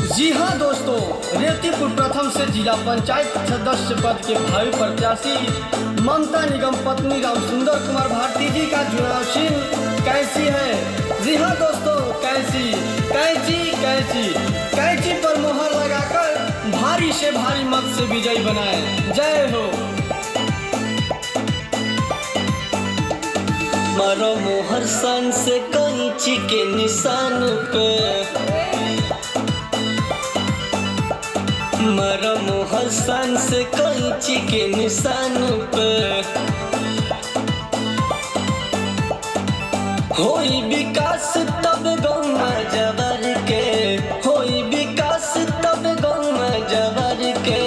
जी हाँ दोस्तों, रेवतीपुर प्रथम से जिला पंचायत सदस्य पद के भावी प्रत्याशी ममता निगम पत्नी राम सुंदर कुमार भारती जी का चुनाव चिन्ह कैंची है। जी हाँ दोस्तों, कैंची कैंची कैंची कैंची पर मोहर लगाकर भारी से भारी मत से विजयी बनाए। जय हो। मारो मोहर सन से कैंची के निशान पे, मारो मोहर सन से कैंची के निशान पे, होई विकास तब गौवा जबर के, होई विकास तब गौवा जबर के,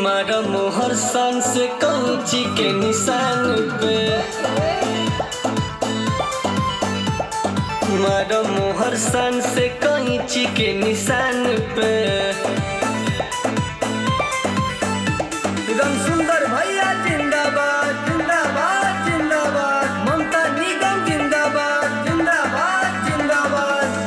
मारो मोहर सन से कैंची के निशान पे, मारो मोहर सन से कैंची के निशान पे। राम सुंदर भैया जिंदाबाद जिंदाबाद जिंदाबाद, ममता निगम जिंदाबाद जिंदाबाद जिंदाबाद।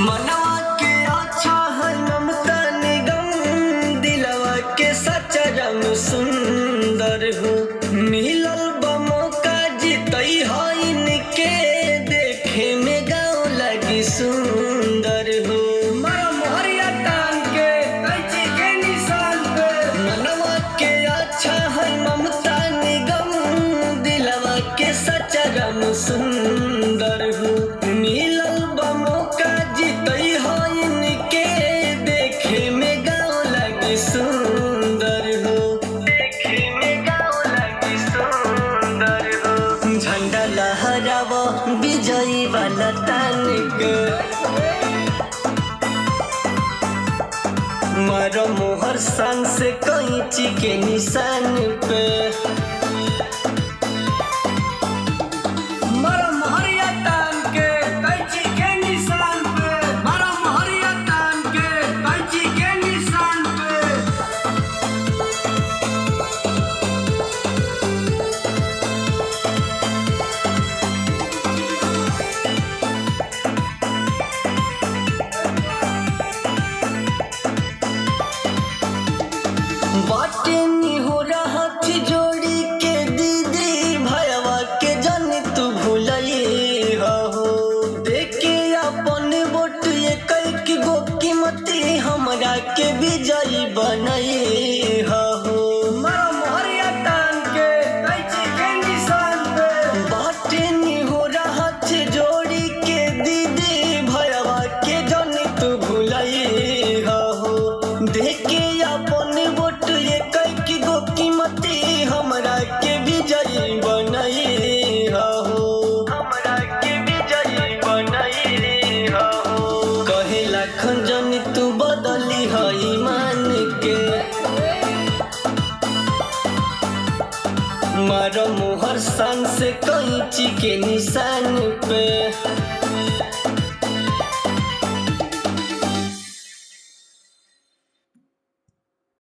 मनवा के अच्छा है ममता निगम, दिलवा के सच्चा रंग सुंदर हो, मिलल बमौका जीतई है इनके, देखे में गाँव लगी सुंदर हो। मारो मोहरिया टांग के कैंची के निशान पे, मनवा के अच्छा है ममता निगम, दिलवा के सच्चा रंग सुंदर हो, मिलल बमौका जीतई है इनके, देखे में गाँव लगी सुंदर हो, देखे में गाँव लगी सुंदर हो। झंडा लहरावा विजयी वाला तान के, मारो मोहर सन से कैंची के निशान पे, मारो मोहरिया टांग के कैंची के निशान पे, मारो मोहरिया टांग के कैंची के निशान पे। बाटे नी हो हाथ जोड़ी के दीदी, भयवा के जन तू भूलई हो, देखे अपन वोट एक गो कीमती हमरा के विजयी बनई हो। मारो मोहरिया टांग के कैंची के निशान पे, बाटे नी हो हाथ जोड़ी के दीदी, भयवा के जन तू भूलई हो, देखे अपन वोट एक गो कीमती हमरा के विजयी बनई हो, हमरा के विजयी बनई हो। कहे लाखन जन तू बदली है ईमान के, मारो मोहर सन से कैंची के निशान पे।